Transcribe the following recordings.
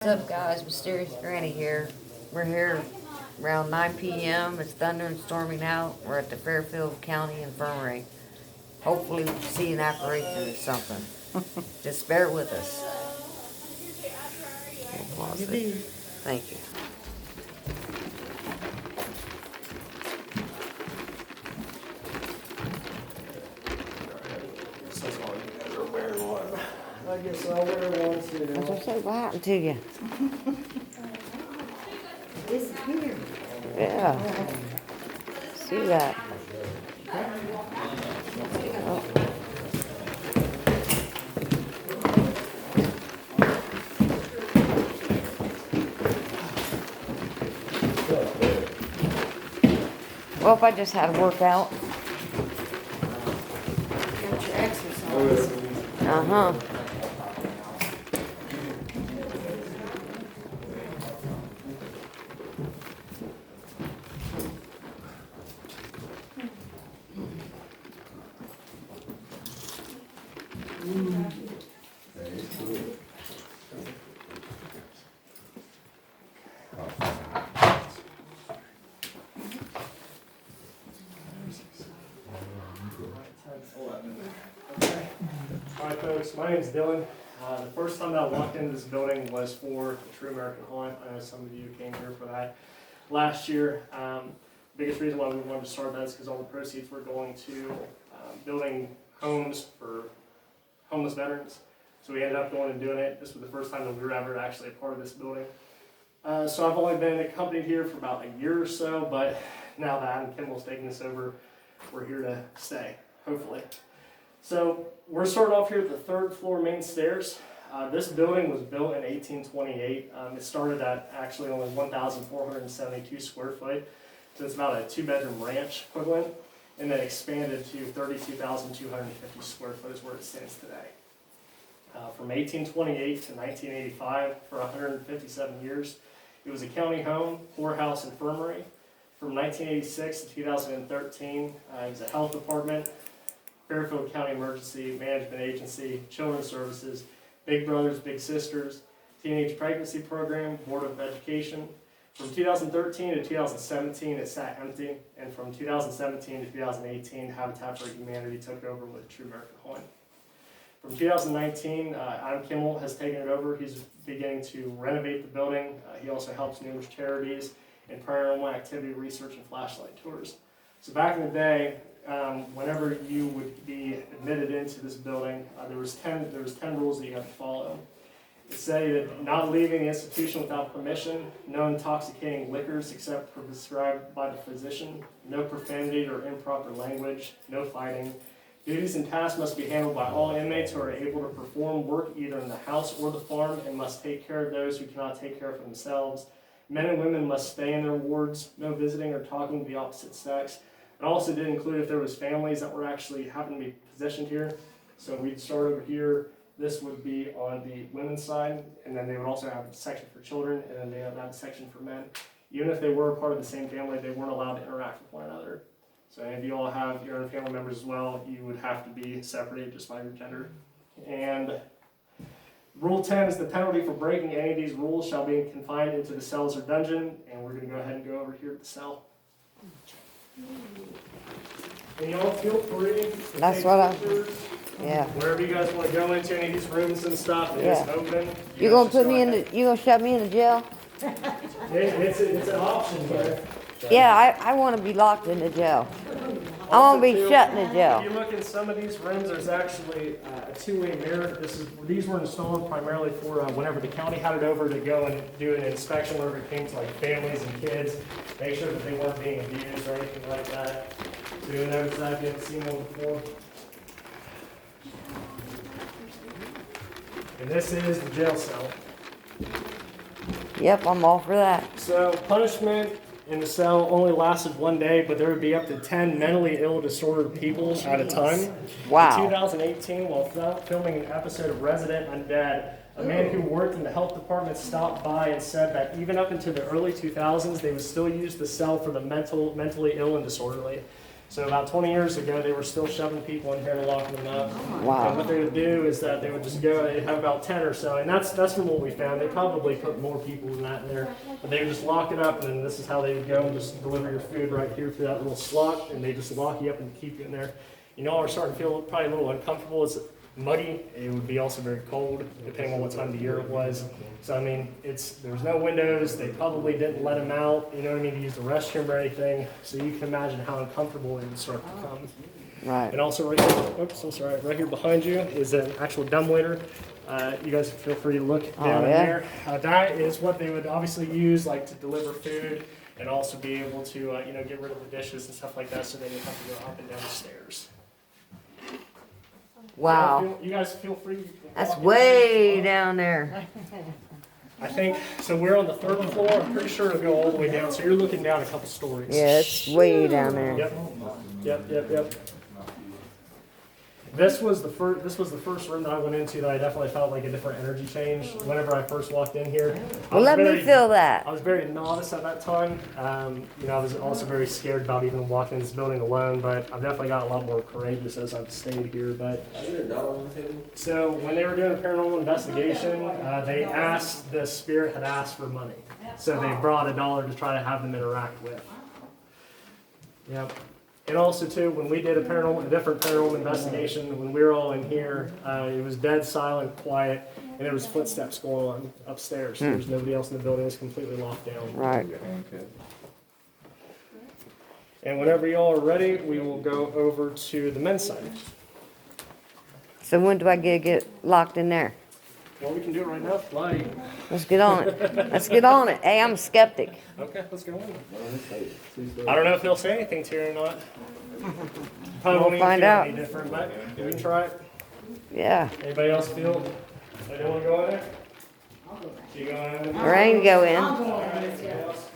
What's up, guys? Mysterious Granny here. We're here around 9 p.m. It's thunder and storming out. We're at the Fairfield County Infirmary. Hopefully we'll see an apparition or something. Just bear with us. Thank you. I guess I'll wear one too. I was gonna say, what happened to you? Disappeared. Yeah. See that? Oh. Well, if I just had a workout. Got your exercise. Uh-huh. Alright folks, my name's Dylan. The first time that I walked into this building was for the True American Haunt. I know some of you came here for that last year. Biggest reason why we wanted to start that is because all the proceeds were going to building homes for homeless veterans. So we ended up going and doing it. This was the first time that we were ever actually a part of this building. So I've only been accompanied here for about a year or so, but now that Adam Kimball's taking this over, we're here to stay, hopefully. So we're starting off here at the third floor main stairs. This building was built in 1828. It started at actually only 1,472 square foot. So it's about a 2-bedroom ranch equivalent, and then expanded to 32,250 square foot is where it stands today. From 1828 to 1985, for 157 years, it was a county home, poorhouse, infirmary. From 1986 to 2013, it was a health department, Fairfield County Emergency Management Agency, Children's Services, Big Brothers Big Sisters, Teenage Pregnancy Program, Board of Education. From 2013 to 2017, it sat empty, and from 2017 to 2018, Habitat for Humanity took over with True American Haunt. From 2019, Adam Kimball has taken it over. He's beginning to renovate the building. He also helps numerous charities in paranormal activity research and flashlight tours. So back in the day, whenever you would be admitted into this building, there was 10 rules that you had to follow. It said not leaving the institution without permission, no intoxicating liquors except prescribed by the physician, no profanity or improper language, no fighting. Duties and tasks must be handled by all inmates who are able to perform work either in the house or the farm and must take care of those who cannot take care of themselves. Men and women must stay in their wards, no visiting or talking to the opposite sex. It also did include if there was families that were actually happened to be positioned here. So we'd start over here. This would be on the women's side, and then they would also have a section for children, and then they would have a section for men. Even if they were part of the same family, they weren't allowed to interact with one another. So if you all have your own family members as well, you would have to be separated just by your gender. And Rule 10 is the penalty for breaking any of these rules shall be confined into the cells or dungeon, and we're going to go ahead and go over here to the cell. And y'all feel free to That's take what pictures. Yeah. Wherever you guys want to go into any of these rooms and stuff, it's open. You gonna put me in the? You gonna shove me in the jail? It's an option here. Yeah, I want to be locked in the jail. I want to be shut in the If jail. you look in some of these rooms, there's actually a two-way mirror. These were installed primarily for whenever the county had it over to go and do an inspection whenever it came to like families and kids, make sure that they weren't being abused or anything like that. So you notice that if you haven't seen one before. And this is the jail cell. Yep, I'm all for that. So punishment in the cell only lasted 1 day, but there would be up to 10 mentally ill, disordered people at a time. Wow. In 2018, while filming an episode of Resident Undead, a man who worked in the health department stopped by and said that even up into the early 2000s, they would still use the cell for the mentally ill and disorderly. So about 20 years ago, they were still shoving people in here and locking them up. And Wow. what they would do is that they would just go, they'd have about 10 or so, and that's from what we found. They probably put more people than that in there. But they would just lock it up, and then this is how they would go and just deliver your food right here through that little slot, and they just lock you up and keep you in there. You know, are starting to feel probably a little uncomfortable. It's muddy. It would be also very cold, depending on what time of the year it was. So, I mean, there's no windows. They probably didn't let them out, you know what I mean, to use the restroom or anything. So you can imagine how uncomfortable it would start to become. Right. And also right here, oops, I'm sorry, right here behind you is an actual dumbwaiter. You guys feel free to look down in yeah. there. That is what they would obviously use like to deliver food and also be able to, you know, get rid of the dishes and stuff like that so they didn't have to go up and down the stairs. Wow. You guys feel free. You can That's walk in way there. down there. I think, so we're on the 3rd floor. I'm pretty sure it'll go all the way down. So you're looking down a couple stories. Yeah, it's way down there. Yep. This was the first room that I went into that I definitely felt like a different energy change whenever I first walked in here. Well, let me feel that. I was very novice at that time. You know, I was also very scared about even walking in this building alone, but I've definitely got a lot more courageous as I've stayed here. But so when they were doing a paranormal investigation, they asked, the spirit had asked for money. So they brought $1 to try to have them interact with. Yep. And also too, when we did a different paranormal investigation, when we were all in here, it was dead silent, quiet, and there was footsteps going on upstairs. There was nobody else in the building. It was completely locked down. Right. And whenever y'all are ready, we will go over to the men's side. So when do I get locked in there? Well, we can do it right now. Like, Let's get on it. Let's get on it. Hey, I'm a skeptic. okay, let's go on. I don't know if they'll say anything to you or not. Probably won't even find feel out. any different, but we can try it. Yeah. Anybody else feel they don't want to go in there? You going in there? Rain go in. I'll go All on right, this, yeah. anybody else?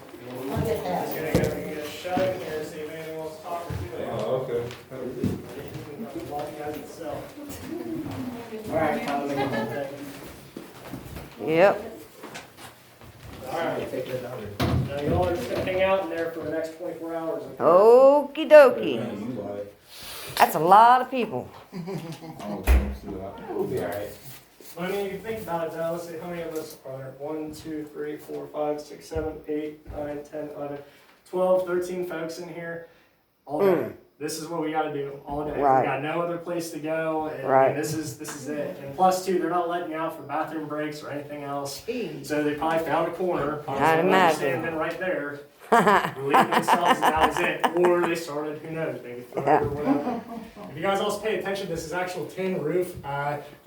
Look at that. Just gonna get shut in here, see if anyone wants to talk or do that. Oh, okay. Lock you guys itself. All right, Tom, make it Okay. Yep. All right. Now y'all are just gonna hang out in there for the next 24 hours. Okay? Okie dokie. That's a lot of people. We'll be alright. I mean, you think about it now, let's see, how many of us are there? 1, 2, 3, 4, 5, 6, 7, 8, 9, 10, 11, 12, 13 folks in here all day. This is what we gotta do all day. Right. We got no other place to go, and Right. this is it. And plus two, they're not letting you out for bathroom breaks or anything else. Jeez. So they probably found a corner, probably I'd someone imagine. standing right there, relieving themselves, and that was it. Or they started, who knows, maybe throwing or whatever. If you guys also pay attention, this is actual tin roof.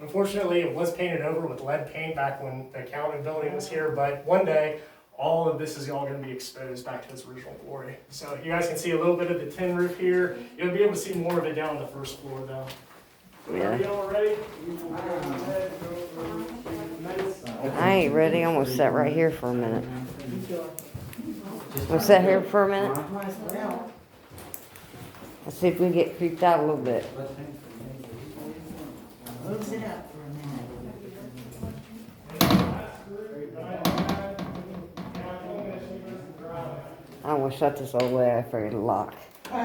Unfortunately, it was painted over with lead paint back when the accounting building was here, but one day, all of this is all going to be exposed back to its original glory. So you guys can see a little bit of the tin roof here. You'll be able to see more of it down on the first floor, though. Are you all ready? We will go ahead and go over to the men's side. I ain't ready. I'm gonna sit right here for a minute. We'll sit here for a minute. Well, Let's see if we can get creeped out a little bit. close it up for a minute. I want to shut this all the way. I figured to lock. Oh,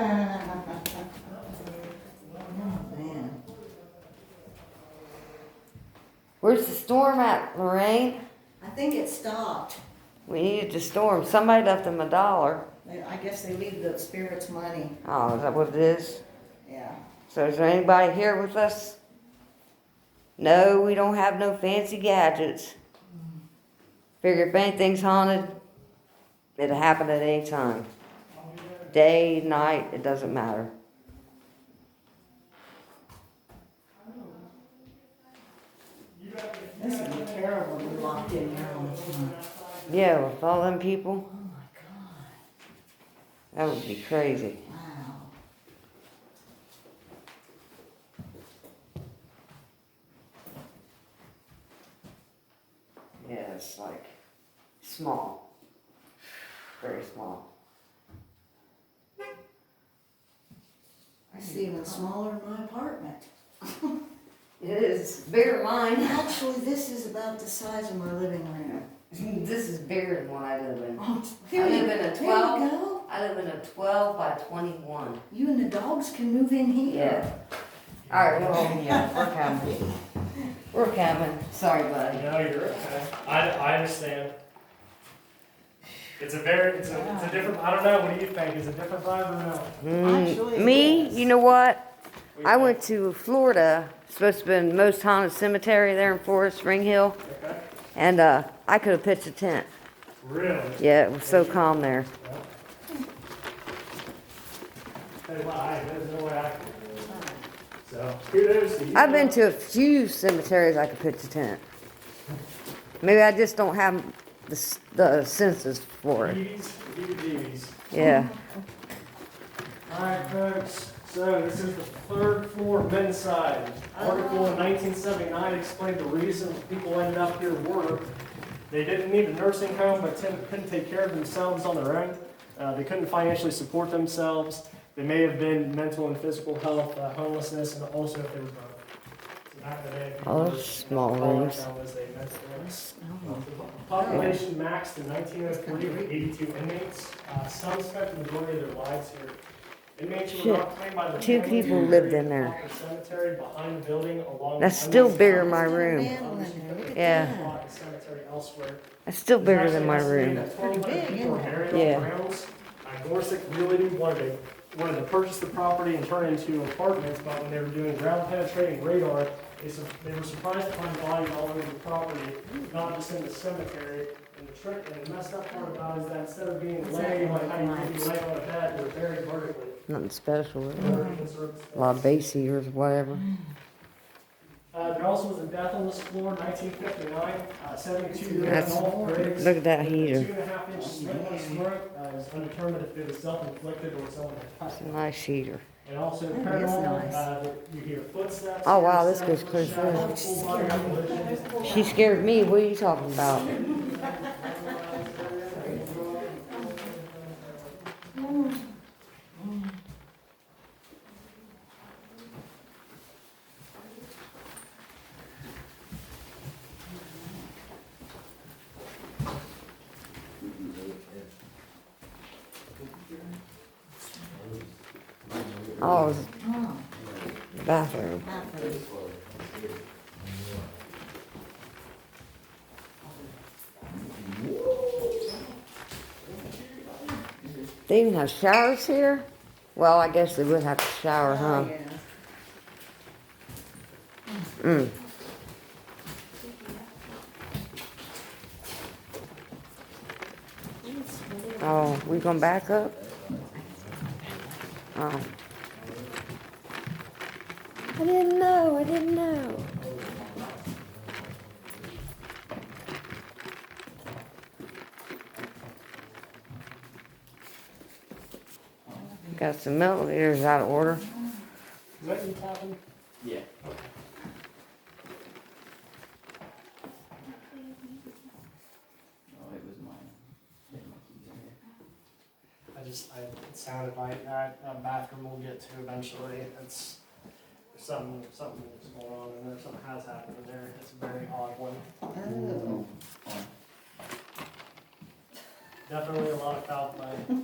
man. Where's the storm at, Lorraine? I think it stopped. We needed to storm. Somebody left them $1. I guess they leave the spirits money. Oh, is that what it is? Yeah. So is there anybody here with us? No, we don't have no fancy gadgets. Figure if anything's haunted, it'll happen at any time. Day, night, it doesn't matter. This would be terrible to be locked in there all the time. Yeah, with all them people, Oh my God. that would be crazy. Wow. Yeah, it's like small. Very small. It's even smaller than my apartment. It is bigger than mine. Actually, this is about the size of my living room. This is bigger than what I live in. Oh, I live in a 12. There you go. I live in a 12 by 21. You and the dogs can move in here. Yeah. All right, well, yeah, we're coming. We're coming. Sorry, buddy. No, you're okay. I understand. It's a different, I don't know, what do you think? Is it a different vibe or no? Actually, it Me, is. you know what? What do you I think? went to Florida, supposed to be in the most haunted cemetery there in Forest Spring Hill, Okay. and I could have pitched a tent. Really? Yeah, it was so calm there. Tell you what, there's no way I can do it. So, kudos to you. I've been to a few cemeteries I could pitch a tent. Maybe I just don't have the senses for it. DVDs. Yeah. Alright folks, so this is the third floor men's side. Article in 1979 explained the reason people ended up here were they didn't need a nursing home but couldn't take care of themselves on their own. They couldn't financially support themselves. They may have been mental and physical health, homelessness, and also if they were both. So back in the day, people Oh, were, small calling rooms. themselves a mental illness. The population maxed in 1903 with 82 inmates. Some spent the majority of their lives here. Inmates who were not claimed by their 2 families people were lived buried in there. the cemetery behind the building along That's with still unused bigger than my houses. room. Yeah. Bought the cemetery elsewhere. That's still bigger than my It's actually room. estimated that 1,200 people were buried Yeah. on grounds. Gorsick Realty wanted to purchase the property and turn it into apartments, but when they were doing ground penetrating radar, they were surprised to find bodies all over the property, not just in the cemetery. And the messed up part about it is that instead of being laying like how you could be laying on a bed, they were buried vertically. Nothing special. In order to conserve A lot of base eaters, whatever. There also was a death on this floor, 1959, 72-year-old That's- Adolph Briggs. look at that with a heater. 2.5-inch slit in his throat. It was undetermined if it was self-inflicted or someone had touched It's a him. nice heater. And also That is paranormal, nice. you hear footsteps. Oh, wow, hear this goes sounds, close shadows, in. full body apparitions. She scared me. What are you talking about? Oh, it's Oh, the bathroom. bathroom. They even have showers here? Well, I guess they would have to shower, huh? Oh, yeah. Mm. Oh, we gonna back up? Oh. I didn't know. Got some elevators out of order. Is that you tapping? Yeah. Oh, it was mine. It sounded like that bathroom we'll get to eventually. There's something that's going on in there, something has happened in there. It's a very odd one. Oh. Definitely a lot of foul play.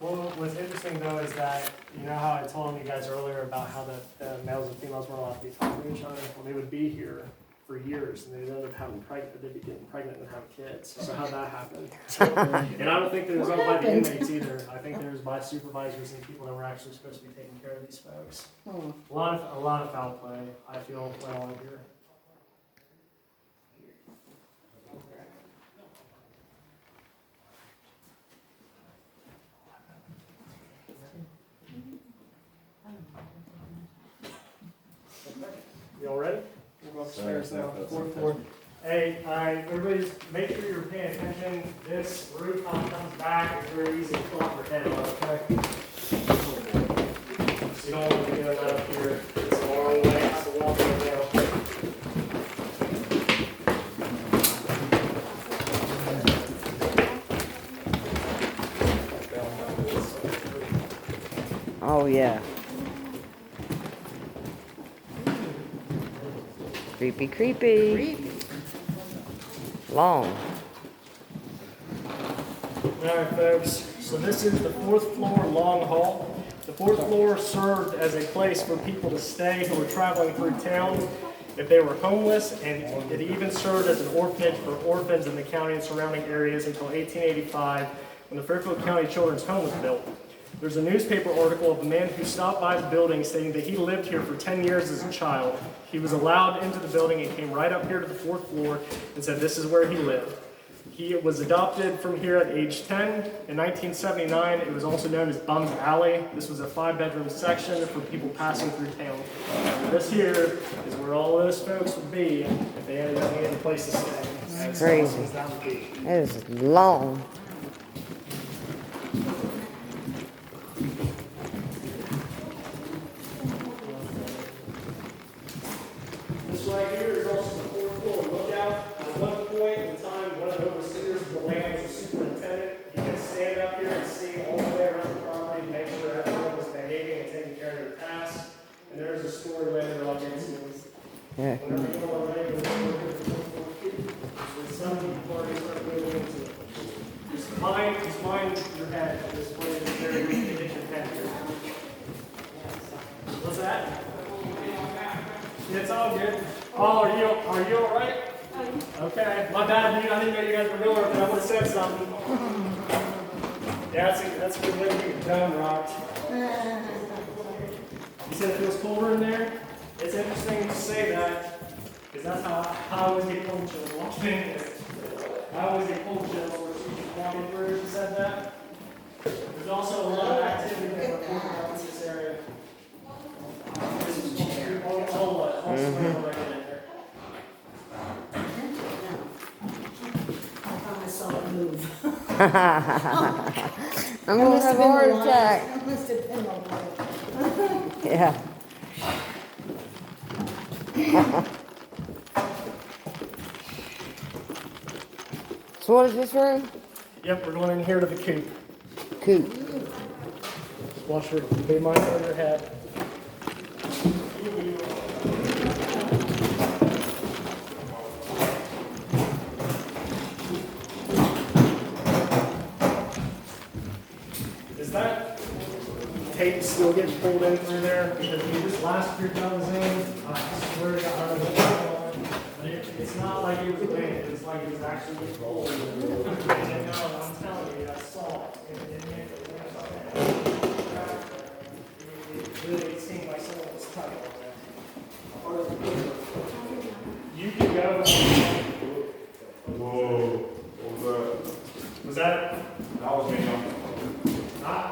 Well, what's interesting though is that, you know how I told you guys earlier about how the males and females weren't allowed to be talking to each other? Well, they would be here for years and they'd end up they'd be getting pregnant and have kids. So how'd that happen? And I don't think it was all by the inmates either. I think there was by supervisors and people that were actually supposed to be taking care of these folks. Hmm. A lot of foul play, I feel, went on here. You all ready? We'll go upstairs now, fourth floor. Hey, everybody just make sure you're paying attention. This rooftop comes back, it's very easy to pull up your head on, okay? So you don't want to be doing that up here. It's a long way, I have to walk right now. Oh, yeah. Creepy, creepy. Creepy. Long. All right, folks. So this is the 4th floor long hall. The 4th floor served as a place for people to stay who were traveling through town if they were homeless, and it even served as an orphanage for orphans in the county and surrounding areas until 1885 when the Fairfield County Children's Home was built. There's a newspaper article of a man who stopped by the building stating that he lived here for 10 years as a child. He was allowed into the building and came right up here to the 4th floor and said this is where he lived. He was adopted from here at age 10. In 1979, it was also known as Bum's Alley. This was a 5-bedroom section for people passing through town. This here is where all those folks would be if they ended up needing a place to stay. It's crazy. It is long. This right here is also the 4th floor lookout. At one point in time, one of the overseers of the land was the superintendent. He could stand up here and see all the way around the property, make sure everyone was behaving and taking care of their tasks. And there's a story later on in this. Yeah. Whenever you all are ready, when some parties start moving into it. Just mind your head. This place is very easy to hit your head here. What's that? It's all good. Oh, are you all right? Okay. My bad, dude. I didn't know you guys were doing it, but I would have said something. Yeah, that's a good way to get your dome rocked. You said it feels colder in there? It's interesting to say that, because that's how I always get cold chills watching this. I always get cold chills when she's walking through and said that. There's also a lot of activity in this area. This is all swim right in there. I thought I saw it move. I'm gonna have a heart attack. I must have been alive. Yeah. So what is this room? Yep, we're going in here to the coop. Coop. Just watch your, be mindful of your head. Is that tape still getting pulled in through there? Because this last group I was in, I swear to God, it's not like it was wind, it's like it was actually cold. I'm telling you, I saw it. It really seemed like someone was tugging on that. You can go. Whoa, what was that? Was that? That was me. Not?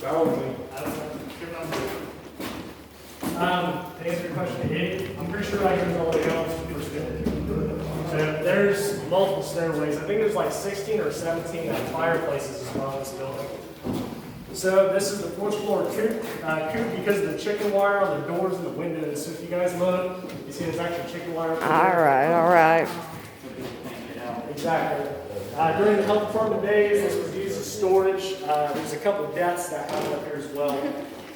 That was me. I don't know. Good number. To answer your question, I'm pretty sure I can all the way down for spin. So there's multiple stairways. I think there's like 16 or 17 fireplaces as well in this building. So this is the 4th floor coop. Coop because of the chicken wire on the doors and the windows. So if you guys look, you see there's actually chicken wire. All right. Exactly. During the health department days, this was used as storage. There's a couple of deaths that happened up here as well.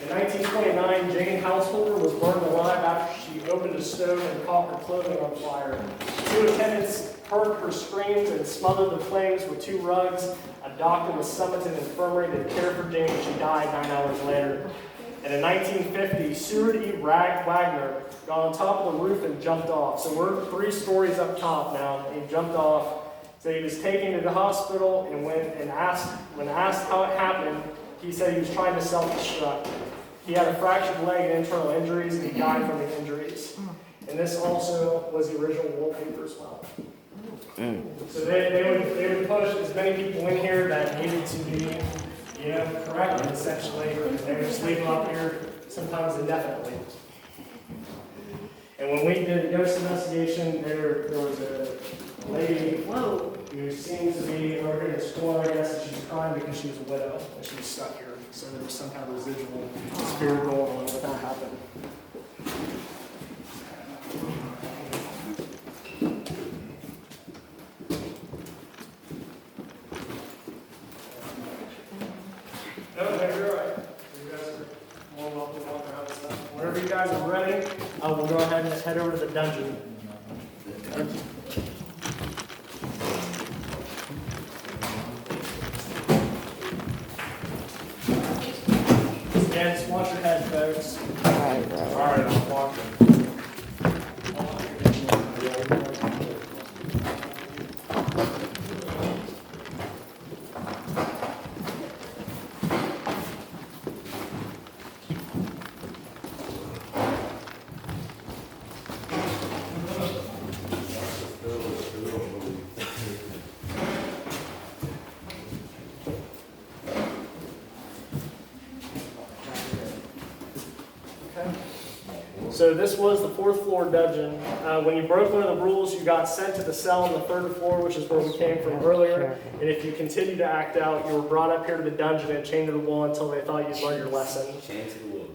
In 1929, Jane Householder was burned alive after she opened a stove and caught her clothing on fire. 2 attendants heard her screams and smothered the flames with 2 rugs. A doctor was summoned to the infirmary to care for Jane. She died 9 hours later. And in 1950, Seward E. Wagner got on top of the roof and jumped off. So we're 3 stories up top now, and he jumped off. So he was taken to the hospital, and when asked how it happened, he said he was trying to self-destruct. He had a fractured leg and internal injuries, and he died from the injuries. And this also was the original wallpaper as well. So they would push as many people in here that needed to be, corrected essentially. They would just leave them up here sometimes indefinitely. And when we did the ghost investigation, there was a lady who seemed to be over here in the store, I guess, and she was crying because she was a widow and she was stuck here. So there was some kind of residual spirit going on when that happened. No, you're all right. You guys are more welcome to walk around and stuff. Whenever you guys are ready, we'll go ahead and head over to the dungeon. Again, just watch your head, folks. Right. All right, I'm watching. So this was the 4th floor dungeon. When you broke one of the rules, you got sent to the cell on the 3rd floor, which is where we came from earlier. And if you continued to act out, you were brought up here to the dungeon and chained to the wall until they thought you'd learned your lesson. Chained to the wall.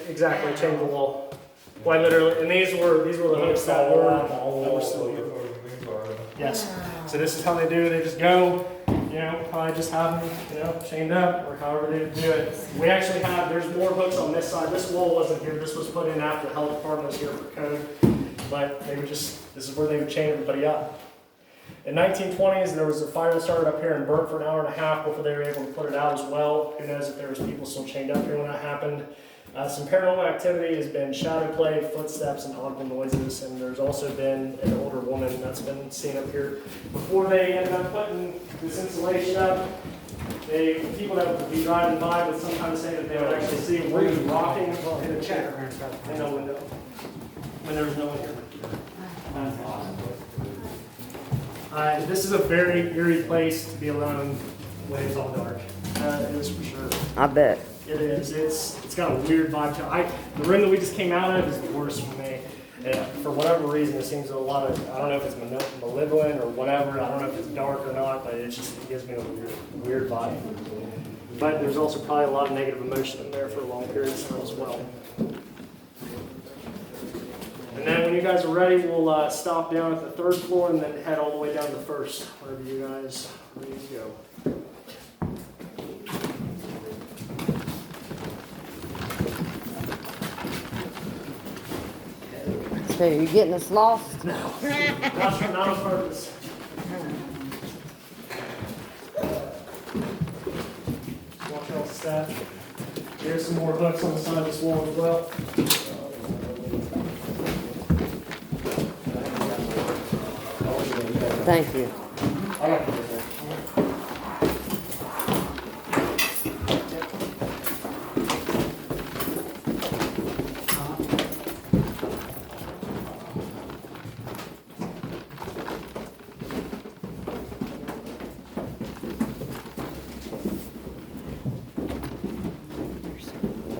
Exactly, chained to the wall. Quite literally. And these were the hooks that were still here. Yes. So this is how they do it. They just go, probably just have them, chained up or however they do it. We actually have, there's more hooks on this side. This wall wasn't here. This was put in after the health department was here for code. But they would this is where they would chain everybody up. In 1920s, there was a fire that started up here and burnt for an hour and a half before they were able to put it out as well. Who knows if there was people still chained up here when that happened. Some paranormal activity has been shadow play, footsteps, and audible noises, and there's also been an older woman that's been seen up here. Before they ended up putting this insulation up, people that would be driving by would sometimes say that they would actually see a woman rocking in a chair in a window when there was no one here. This is a very eerie place to be alone when it's all dark. It is for sure. I bet. It is. It's got a weird vibe to it. The room that we just came out of is the worst for me. For whatever reason, it seems a lot of, I don't know if it's malevolent or whatever. I don't know if it's dark or not, but it gives me a weird vibe. But there's also probably a lot of negative emotion in there for a long period of time as well. And then when you guys are ready, we'll stop down at the 3rd floor and then head all the way down to the 1st, wherever you guys are ready to go. So you're getting us lost? Not on purpose. Watch y'all step. Here's some more hooks on the side of this wall as well. Thank you. I like it.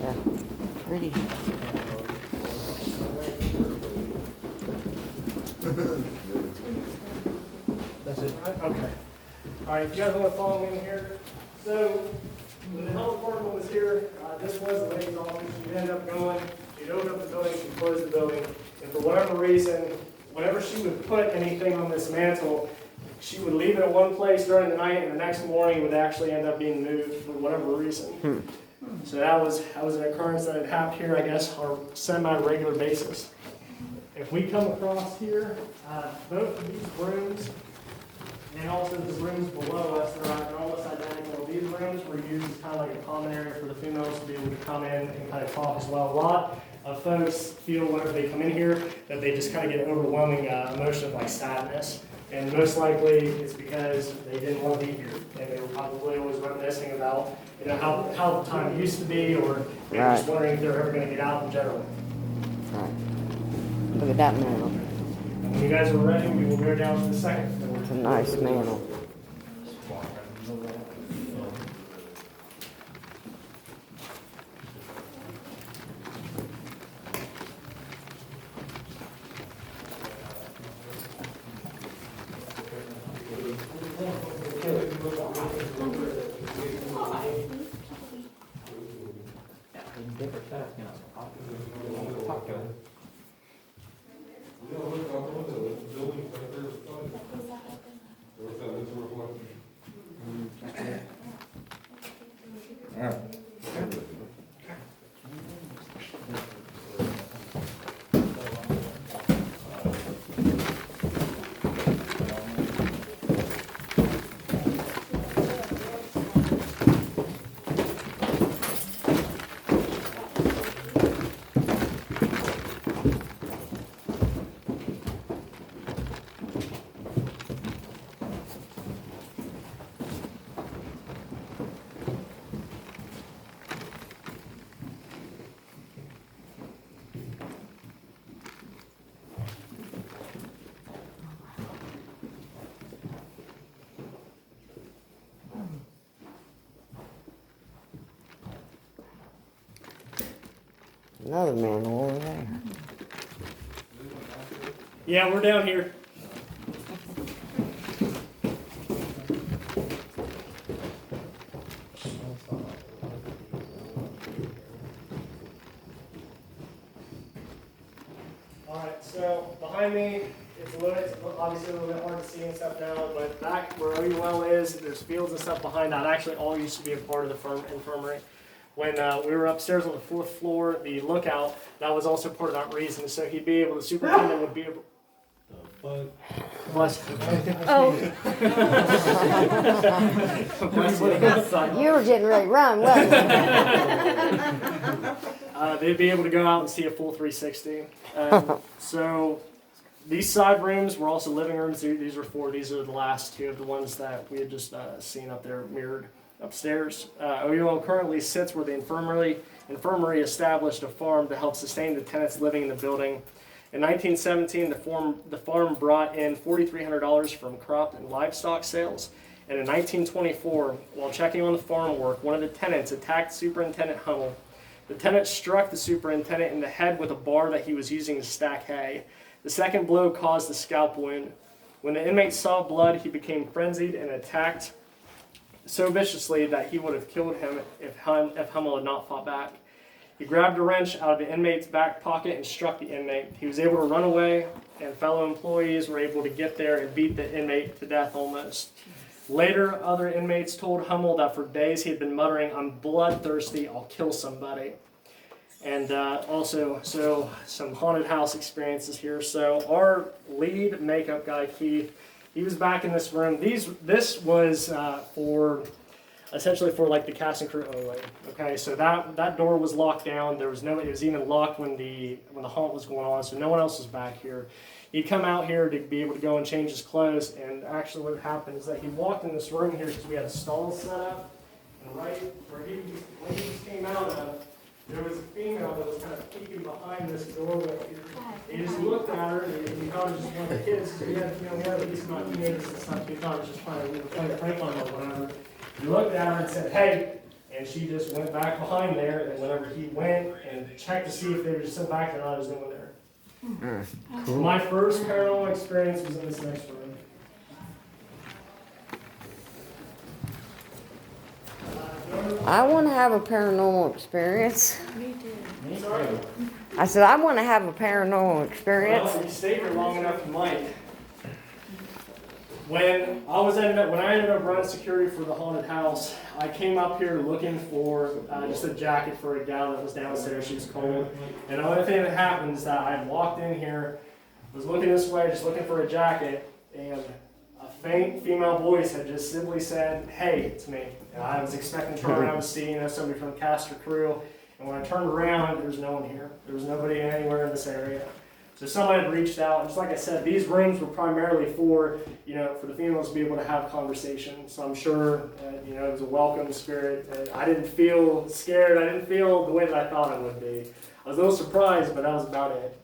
Yeah. Pretty. That's it, right? Okay. All right, if you guys want to follow me in here. So, when the health department was here, this was the lady's office. She'd end up going, she'd open up the building, she'd close the building, and for whatever reason, whenever she would put anything on this mantle, she would leave it in one place during the night, and the next morning it would actually end up being moved for whatever reason. So that was an occurrence that had happened here, I guess, on a semi-regular basis. If we come across here, both of these rooms and also the rooms below us, they're almost identical. These rooms were used as kind of like a common area for the females to be able to come in and kind of talk as well. A lot of folks feel whenever they come in here that they just kind of get an overwhelming emotion of like sadness. And most likely it's because they didn't want to be here. And they were probably always reminiscing about how the time used to be, or maybe just wondering if they're ever going to get out in general. Right. Look at that mantle. And when you guys are ready, we will go down to the 2nd floor. It's a nice mantle. Another manhole over there. Yeah, we're down here. Alright, so behind me, it's obviously a little bit hard to see and stuff now, but back where OU well is, there's fields and stuff behind that. Actually, all used to be a part of the infirmary. When we were upstairs on the 4th floor, the lookout, that was also part of that reason. So he'd be able, the superintendent would be able. Bless you. Oh. You were getting ready to run, wasn't you? They'd be able to go out and see a full 360. So these side rooms were also living rooms. These are 4. These are the last 2 of the ones that we had just seen up there mirrored upstairs. OUL currently sits where the infirmary established a farm to help sustain the tenants living in the building. In 1917, the farm brought in $4,300 from crop and livestock sales. And in 1924, while checking on the farm work, one of the tenants attacked Superintendent Hummel. The tenant struck the superintendent in the head with a bar that he was using to stack hay. The second blow caused a scalp wound. When the inmate saw blood, he became frenzied and attacked so viciously that he would have killed him if Hummel had not fought back. He grabbed a wrench out of the inmate's back pocket and struck the inmate. He was able to run away, and fellow employees were able to get there and beat the inmate to death almost. Later, other inmates told Hummel that for days he had been muttering, "I'm bloodthirsty, I'll kill somebody." And also, so some haunted house experiences here. So our lead makeup guy, Keith, he was back in this room. This was essentially for like the cast and crew only. Okay, so that door was locked down. It was even locked when the haunt was going on, so no one else was back here. He'd come out here to be able to go and change his clothes, and actually what happened is that he walked in this room here because we had a stall set up, and right where when he just came out of, there was a female that was kind of peeking behind this doorway here. He just looked at her, and he thought it was just one of the kids, because we had at least not teenagers and stuff. He thought it was just trying to play a prank on her or whatever. He looked at her and said, "Hey," and she just went back behind there, and whenever he went and checked to see if they were just sitting back there or not, there's no one there. So my first paranormal experience was in this next room. I want to have a paranormal experience. Me too. Sorry. I said, I want to have a paranormal experience. Well, if you stayed here long enough, you might. When I ended up running security for the haunted house, I came up here looking for just a jacket for a gal that was downstairs. She was cold. And the only thing that happened is that I walked in here, was looking this way, just looking for a jacket, and a faint female voice had just simply said, "Hey," to me. And I was expecting to turn around and see somebody from the cast or crew. And when I turned around, there was no one here. There was nobody anywhere in this area. So someone had reached out, and just like I said, these rooms were primarily for the females to be able to have conversation. So I'm sure, it was a welcome spirit. I didn't feel scared. I didn't feel the way that I thought it would be. I was a little surprised, but that was about it.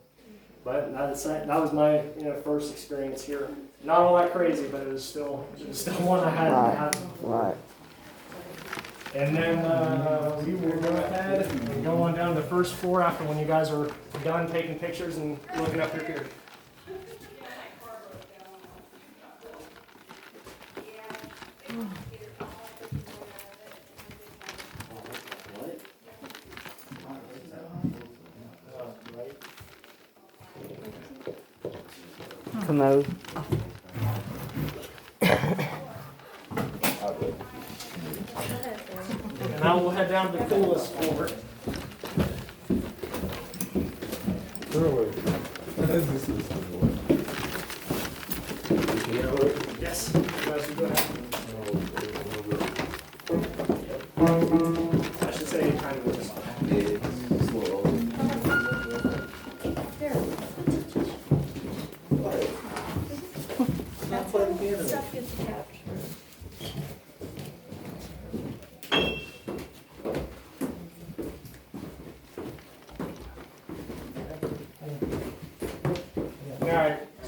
But that was my first experience here. Not all that crazy, but it was still one I had. Right. And then we will go ahead and go on down to the first floor after when you guys are done taking pictures and looking up your pier. Commode. And now we'll head down to the coolest floor. Yes. You guys should go ahead. I should say kind of this. Stuff gets captured.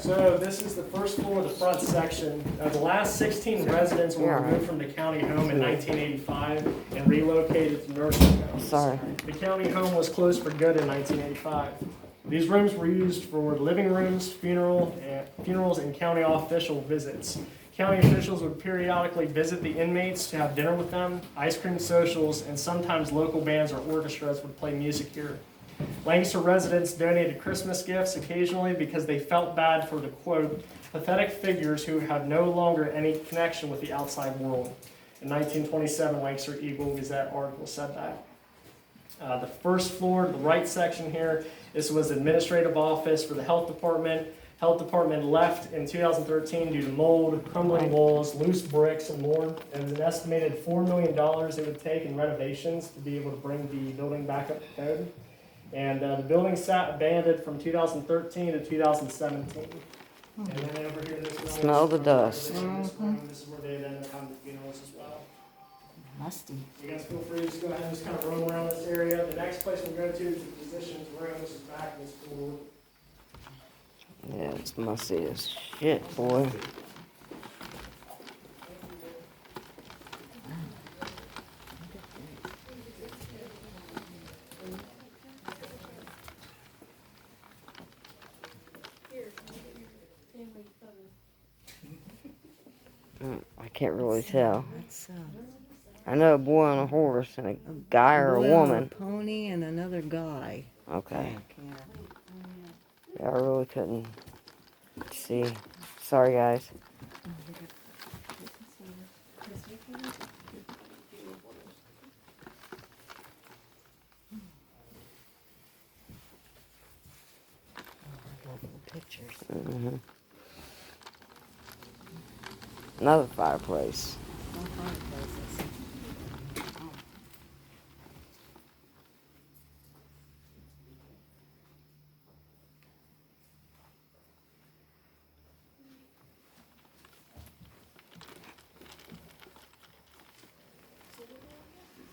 So this is the first floor of the front section. The last 16 residents were removed from the county home in 1985 and relocated to nursing homes. Sorry. The county home was closed for good in 1985. These rooms were used for living rooms, funerals, and county official visits. County officials would periodically visit the inmates to have dinner with them, ice cream socials, and sometimes local bands or orchestras would play music here. Lancaster residents donated Christmas gifts occasionally because they felt bad for the, quote, pathetic figures who had no longer any connection with the outside world. In 1927, Lancaster Eagle Gazette article said that. The first floor, the right section here, this was administrative office for the health department. Health department left in 2013 due to mold, crumbling walls, loose bricks, and more. It was an estimated $4 million it would take in renovations to be able to bring the building back up to code. And the building sat abandoned from 2013 to 2017. And then over here, this room, Smell the dust. This is where they ended up having the funerals as well. Musty. You guys feel free to just go ahead and just kind of roam around this area. The next place we'll go to is the physician's room, which is back in this floor. Yeah, it's musty as shit, boy. I can't really tell. That's I know a boy on a horse and a guy or a boy on woman. pony and another guy. Okay. Yeah. Yeah, I really couldn't see. Sorry, guys. Pictures. hmm Another fireplace. No fireplaces.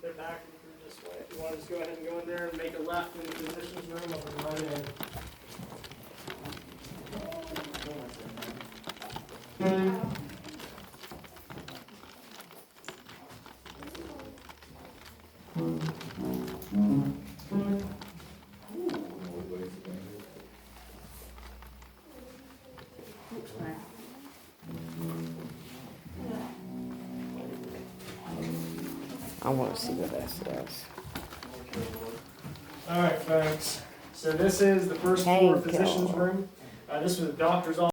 They're back and through this way. If you want to just go ahead and go in there and make a left in the physician's room, I'll bring mine in. I want to see what that says. All right, folks. So this is the first floor Painkiller. physician's room. This was a doctor's office.